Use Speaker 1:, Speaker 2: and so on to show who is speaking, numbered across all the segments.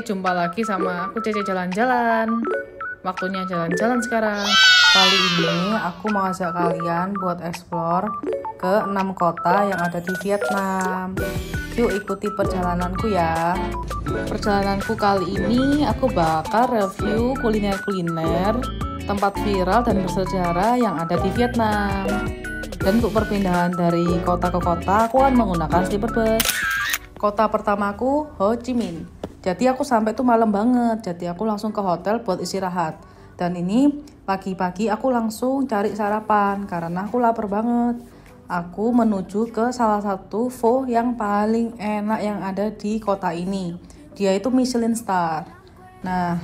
Speaker 1: jumpa lagi sama aku Cece jalan-jalan. Waktunya jalan-jalan sekarang.
Speaker 2: Kali ini aku mau ajak kalian buat explore ke 6 kota yang ada di Vietnam. Yuk ikuti perjalananku ya. Perjalananku kali ini aku bakal review kuliner-kuliner tempat viral dan bersejarah yang ada di Vietnam. Dan untuk perpindahan dari kota ke kota aku akan menggunakan sleeper bus. Kota pertamaku Ho Chi Minh. Jadi aku sampai tuh malam banget. Jadi aku langsung ke hotel buat istirahat. Dan ini pagi-pagi aku langsung cari sarapan karena aku lapar banget. Aku menuju ke salah satu pho yang paling enak yang ada di kota ini. Dia itu Michelin Star. Nah,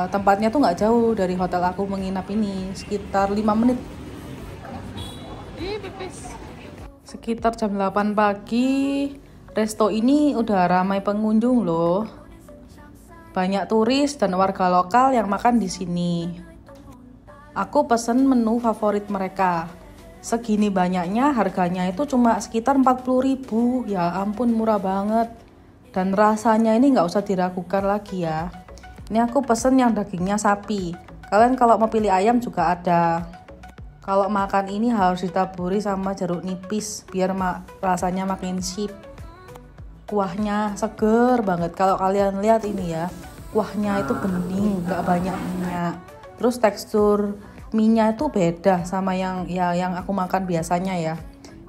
Speaker 2: tempatnya tuh nggak jauh dari hotel aku menginap ini, sekitar 5 menit. Sekitar jam 8 pagi, resto ini udah ramai pengunjung loh. Banyak turis dan warga lokal yang makan di sini. Aku pesen menu favorit mereka. Segini banyaknya harganya itu cuma sekitar 40.000. Ya ampun, murah banget. Dan rasanya ini nggak usah diragukan lagi ya. Ini aku pesen yang dagingnya sapi. Kalian kalau mau pilih ayam juga ada. Kalau makan ini harus ditaburi sama jeruk nipis biar rasanya makin sip. Kuahnya seger banget. Kalau kalian lihat ini ya, kuahnya itu bening, nggak banyak minyak. Terus tekstur mie-nya itu beda sama yang aku makan biasanya ya.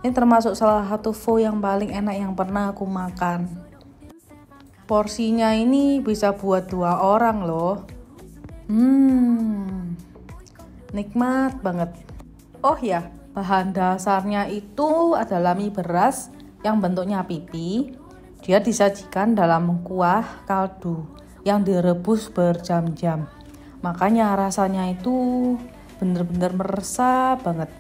Speaker 2: Ini termasuk salah satu pho yang paling enak yang pernah aku makan. Porsinya ini bisa buat 2 orang loh. Nikmat banget. Oh ya, bahan dasarnya itu adalah mie beras yang bentuknya pipi. Dia disajikan dalam kuah kaldu yang direbus berjam-jam. Makanya rasanya itu bener-bener meresap banget.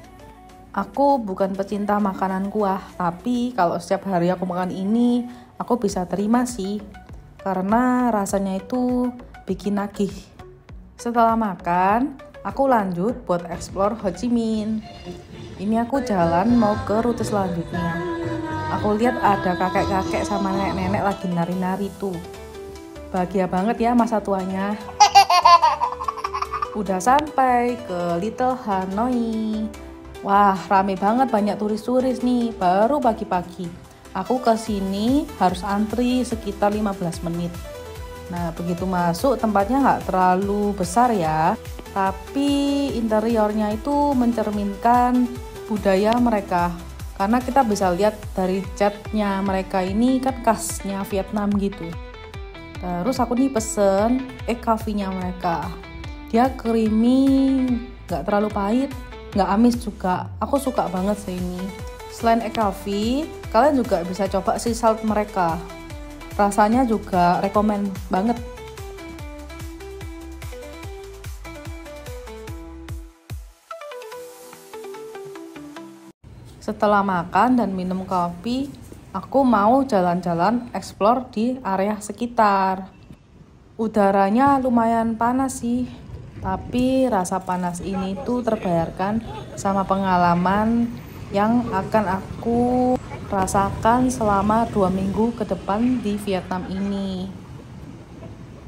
Speaker 2: Aku bukan pecinta makanan kuah, tapi kalau setiap hari aku makan ini, aku bisa terima sih. Karena rasanya itu bikin nagih. Setelah makan, aku lanjut buat explore Ho Chi Minh. Ini aku jalan mau ke rute selanjutnya. Aku lihat ada kakek-kakek sama nenek-nenek lagi nari-nari tuh. Bahagia banget ya masa tuanya. Udah sampai ke Little Hanoi. Wah, rame banget, banyak turis-turis nih. Baru pagi-pagi. Aku ke sini harus antri sekitar 15 menit. Nah, begitu masuk tempatnya nggak terlalu besar ya. Tapi interiornya itu mencerminkan budaya mereka. Karena kita bisa lihat dari catnya mereka ini kan khasnya Vietnam gitu. Terus aku nih pesen coffee-nya mereka. Dia creamy, gak terlalu pahit, gak amis juga. Aku suka banget sih ini. Selain coffee, kalian juga bisa coba sea salt mereka. Rasanya juga rekomen banget. Setelah makan dan minum kopi, aku mau jalan-jalan explore di area sekitar. Udaranya lumayan panas sih, tapi rasa panas ini tuh terbayarkan sama pengalaman yang akan aku rasakan selama 2 minggu ke depan di Vietnam ini.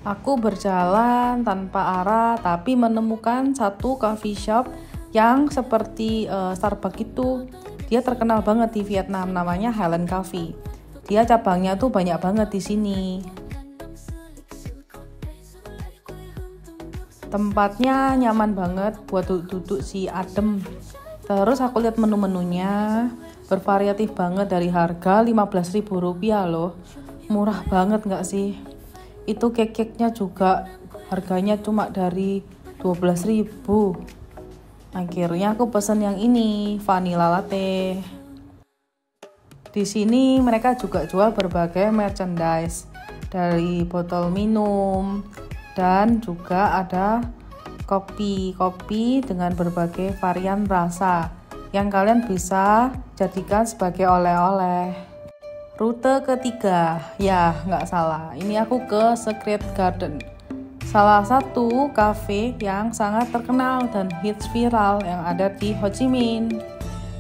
Speaker 2: Aku berjalan tanpa arah, tapi menemukan satu coffee shop yang seperti Starbucks itu. Dia terkenal banget di Vietnam, namanya Highland Coffee. Dia cabangnya tuh banyak banget di sini. Tempatnya nyaman banget buat duduk sih, adem. Terus aku lihat menu-menunya, bervariatif banget dari harga Rp15.000 loh. Murah banget nggak sih? Itu cake-nya juga harganya cuma dari 12.000. Akhirnya aku pesen yang ini, vanilla latte. Di sini mereka juga jual berbagai merchandise, dari botol minum dan juga ada kopi dengan berbagai varian rasa yang kalian bisa jadikan sebagai oleh-oleh. Rute ketiga, ya nggak salah, ini aku ke Secret Garden. Salah satu kafe yang sangat terkenal dan hits viral yang ada di Ho Chi Minh.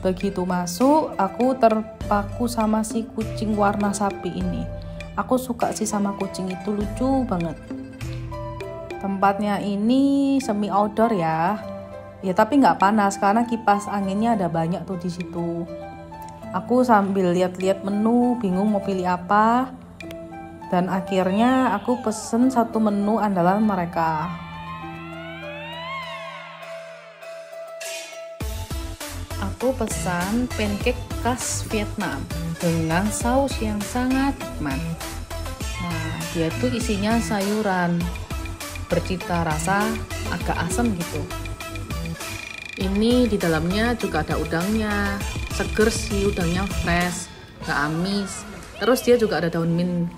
Speaker 2: Begitu masuk, aku terpaku sama si kucing warna sapi ini. Aku suka sih sama kucing itu, lucu banget. Tempatnya ini semi outdoor ya. Ya tapi nggak panas karena kipas anginnya ada banyak tuh di situ. Aku sambil lihat-lihat menu, bingung mau pilih apa. Dan akhirnya aku pesen satu menu andalan mereka. Aku pesan pancake khas Vietnam dengan saus yang sangat nikmat. Nah, dia tuh isinya sayuran, bercita rasa agak asam gitu. Ini di dalamnya juga ada udangnya, seger sih, udangnya fresh, gak amis. Terus dia juga ada daun mint.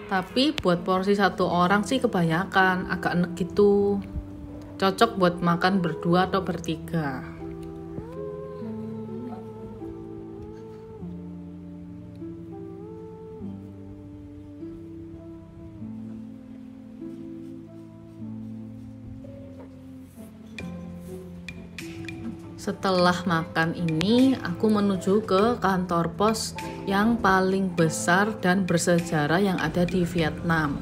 Speaker 2: Tapi buat porsi satu orang sih kebanyakan, agak enek gitu. Cocok buat makan berdua atau bertiga. Setelah makan ini, aku menuju ke kantor pos yang paling besar dan bersejarah yang ada di Vietnam.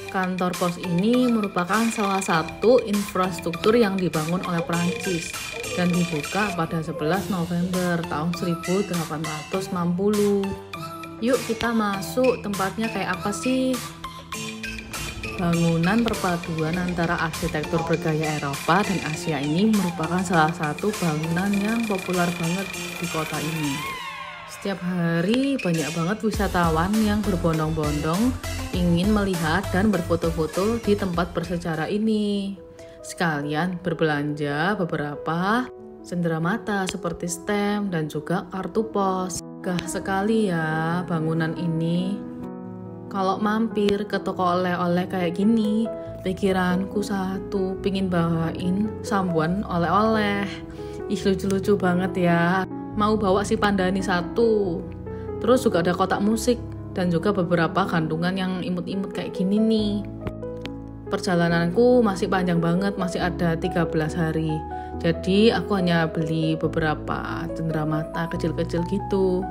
Speaker 2: Kantor pos ini merupakan salah satu infrastruktur yang dibangun oleh Prancis dan dibuka pada 11 November tahun 1860. Yuk kita masuk, tempatnya kayak apa sih? Bangunan perpaduan antara arsitektur bergaya Eropa dan Asia ini merupakan salah satu bangunan yang populer banget di kota ini. Setiap hari banyak banget wisatawan yang berbondong-bondong ingin melihat dan berfoto-foto di tempat bersejarah ini. Sekalian berbelanja beberapa cenderamata seperti stem dan juga kartu pos. Gah sekali ya bangunan ini. Kalau mampir ke toko oleh-oleh kayak gini, pikiranku satu, pingin bawain sambuan oleh-oleh. Ih lucu-lucu banget ya. Mau bawa si Pandani satu. Terus juga ada kotak musik dan juga beberapa gantungan yang imut-imut kayak gini nih. Perjalananku masih panjang banget, masih ada 13 hari. Jadi aku hanya beli beberapa cenderamata kecil-kecil gitu.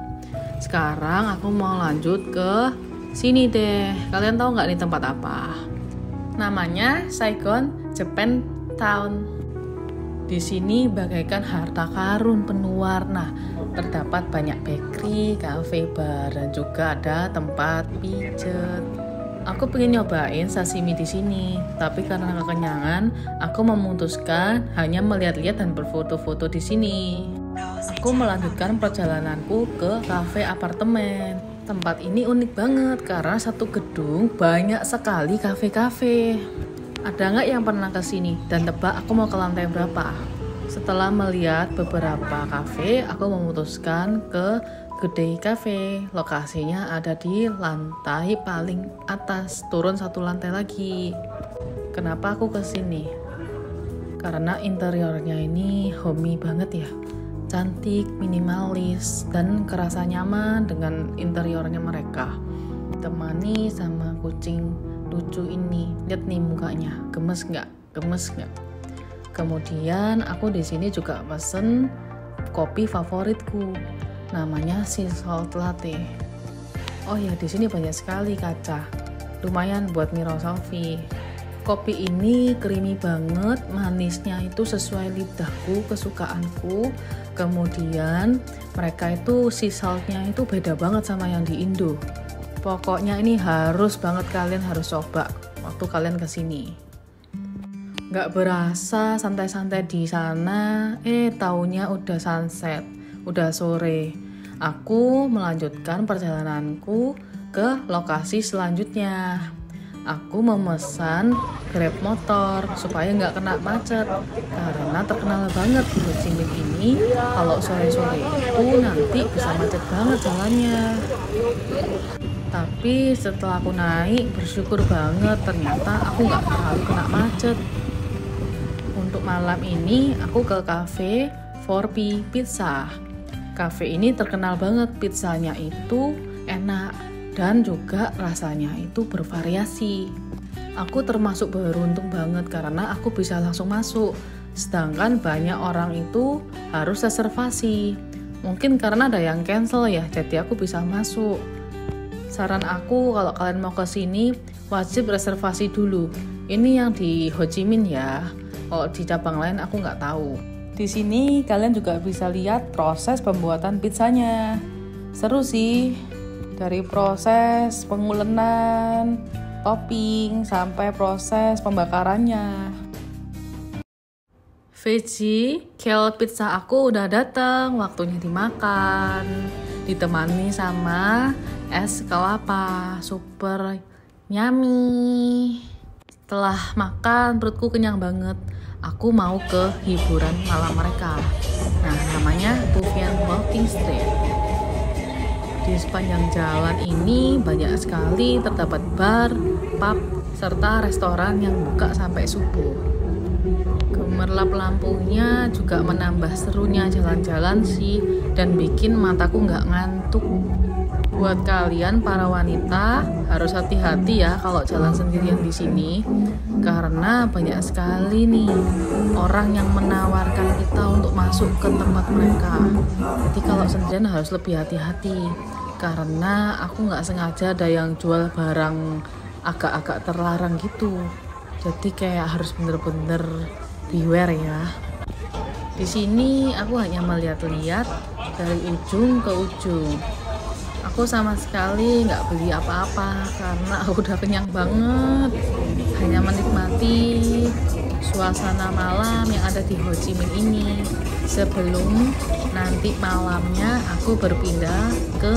Speaker 2: Sekarang aku mau lanjut ke sini deh. Kalian tahu nggak nih tempat apa? Namanya Saigon Japan Town. Di sini bagaikan harta karun penuh warna. Terdapat banyak bakery, cafe, bar, dan juga ada tempat pijet. Aku pengen nyobain sashimi di sini, tapi karena kekenyangan, aku memutuskan hanya melihat-lihat dan berfoto-foto di sini. Aku melanjutkan perjalananku ke cafe apartemen. Tempat ini unik banget karena satu gedung banyak sekali cafe-cafe. Ada nggak yang pernah ke sini dan tebak aku mau ke lantai berapa? Setelah melihat beberapa kafe, aku memutuskan ke Gede Cafe. Lokasinya ada di lantai paling atas, turun satu lantai lagi. Kenapa aku ke sini? Karena interiornya ini homey banget ya. Cantik, minimalis, dan kerasa nyaman dengan interiornya mereka. Ditemani sama kucing lucu ini. Lihat nih mukanya, gemes nggak? Gemes nggak? Kemudian aku di sini juga pesen kopi favoritku, namanya Sea Salt Latte. Oh ya, di sini banyak sekali kaca, lumayan buat mirror selfie. Kopi ini creamy banget, manisnya itu sesuai lidahku, kesukaanku. Kemudian mereka itu sea saltnya itu beda banget sama yang di Indo. Pokoknya ini harus banget, kalian harus coba waktu kalian kesini. Gak berasa santai-santai di sana, taunya udah sunset, udah sore. Aku melanjutkan perjalananku ke lokasi selanjutnya. Aku memesan Grab motor supaya nggak kena macet, karena terkenal banget di Ho Chi Minh ini kalau sore-sore itu nanti bisa macet banget jalannya. Tapi setelah aku naik, bersyukur banget ternyata aku nggak terlalu kena macet.
Speaker 1: Malam ini aku ke cafe 4P Pizza. Cafe ini terkenal banget, pizzanya itu enak dan juga rasanya itu bervariasi. Aku termasuk beruntung banget karena aku bisa langsung masuk. Sedangkan banyak orang itu harus reservasi. Mungkin karena ada yang cancel ya, jadi aku bisa masuk. Saran aku kalau kalian mau ke sini wajib reservasi dulu. Ini yang di Ho Chi Minh ya. Kalau di cabang lain aku nggak tahu.
Speaker 2: Di sini kalian juga bisa lihat proses pembuatan pizzanya. Seru sih. Dari proses pengulenan, topping, sampai proses pembakarannya.
Speaker 1: Veggie kale pizza aku udah datang, waktunya dimakan. Ditemani sama es kelapa, super yummy. Setelah makan, perutku kenyang banget. Aku mau ke hiburan malam mereka. Nah, namanya Buvian Walking Street. Di sepanjang jalan ini banyak sekali terdapat bar, pub, serta restoran yang buka sampai subuh. Gemerlap lampunya juga menambah serunya jalan-jalan sih dan bikin mataku nggak ngantuk. Buat kalian para wanita harus hati-hati ya kalau jalan sendirian di sini karena banyak sekali nih orang yang menawarkan kita untuk masuk ke tempat mereka. Jadi kalau sendirian harus lebih hati-hati karena aku nggak sengaja ada yang jual barang agak-agak terlarang gitu. Jadi kayak harus bener-bener beware ya. Di sini aku hanya melihat-lihat dari ujung ke ujung. Aku sama sekali nggak beli apa-apa karena aku udah kenyang banget. Hanya menikmati suasana malam yang ada di Ho Chi Minh ini. Sebelum nanti malamnya aku berpindah ke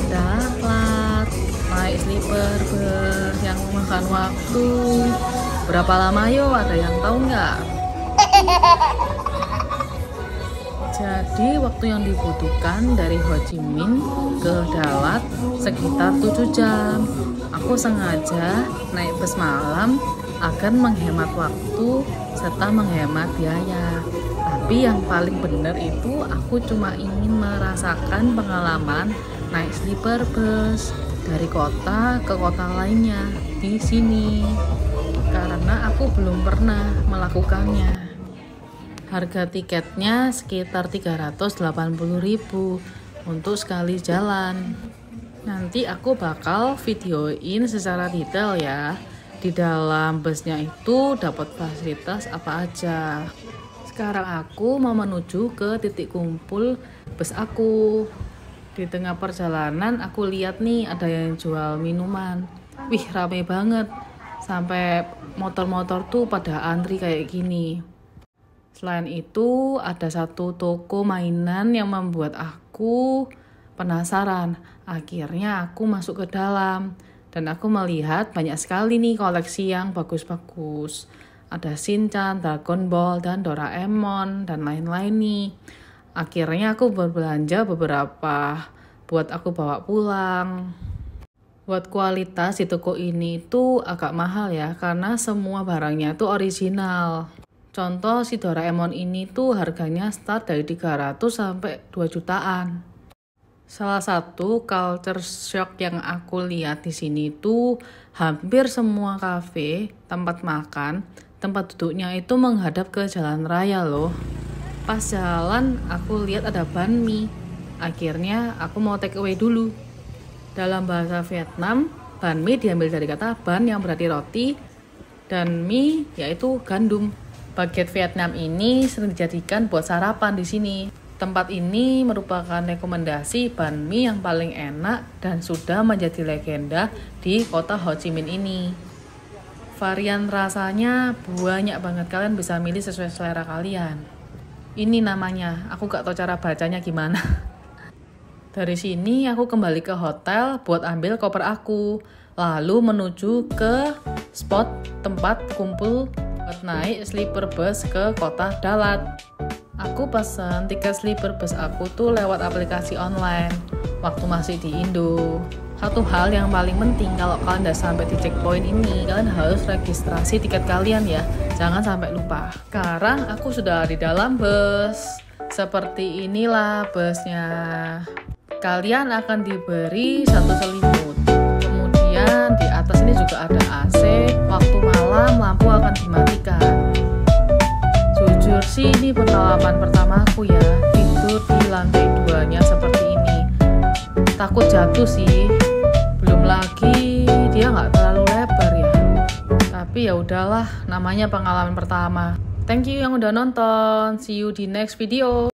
Speaker 1: Dalat, naik sleeper bus yang memakan waktu. Berapa lama yo? Ada yang tahu nggak? Jadi waktu yang dibutuhkan dari Ho Chi Minh ke Dalat sekitar 7 jam. Aku sengaja naik bus malam agar menghemat waktu serta menghemat biaya. Tapi yang paling benar itu aku cuma ingin merasakan pengalaman naik sleeper bus dari kota ke kota lainnya di sini. Karena aku belum pernah melakukannya. Harga tiketnya sekitar 380.000 untuk sekali jalan. Nanti aku bakal videoin secara detail ya. Di dalam busnya itu dapat fasilitas apa aja. Sekarang aku mau menuju ke titik kumpul bus aku. Di tengah perjalanan aku lihat nih ada yang jual minuman. Wih, rame banget. Sampai motor-motor tuh pada antri kayak gini. Selain itu, ada satu toko mainan yang membuat aku penasaran. Akhirnya aku masuk ke dalam dan aku melihat banyak sekali nih koleksi yang bagus-bagus. Ada Shinchan, Dragon Ball, dan Doraemon, dan lain-lain nih. Akhirnya aku berbelanja beberapa buat aku bawa pulang. Buat kualitas di toko ini tuh agak mahal ya, karena semua barangnya tuh original. Contoh si Doraemon ini tuh harganya start dari 300 sampai 2 jutaan. Salah satu culture shock yang aku lihat di sini tuh hampir semua kafe, tempat makan, tempat duduknya itu menghadap ke jalan raya loh. Pas jalan aku lihat ada banh mi. Akhirnya aku mau take away dulu. Dalam bahasa Vietnam, banh mi diambil dari kata ban yang berarti roti dan mie yaitu gandum. Baget Vietnam ini sering dijadikan buat sarapan di sini. Tempat ini merupakan rekomendasi banh mi yang paling enak dan sudah menjadi legenda di kota Ho Chi Minh ini. Varian rasanya banyak banget, kalian bisa milih sesuai selera kalian. Ini namanya, aku gak tahu cara bacanya gimana. Dari sini aku kembali ke hotel buat ambil koper aku. Lalu menuju ke spot tempat kumpul buat naik sleeper bus ke kota Dalat. Aku pesan tiket sleeper bus aku tuh lewat aplikasi online waktu masih di Indo. Satu hal yang paling penting, kalau kalian udah sampai di checkpoint ini, kalian harus registrasi tiket kalian ya. Jangan sampai lupa. Sekarang aku sudah di dalam bus. Seperti inilah busnya. Kalian akan diberi satu selimut. Kemudian di atas ini juga ada AC. Waktu malam lampu akan dimatikan. Jujur sih ini pengalaman pertama aku ya, tidur di lantai 2-nya seperti ini. Takut jatuh sih. Belum lagi dia nggak terlalu lebar ya. Tapi ya udahlah, namanya pengalaman pertama. Thank you yang udah nonton. See you di next video.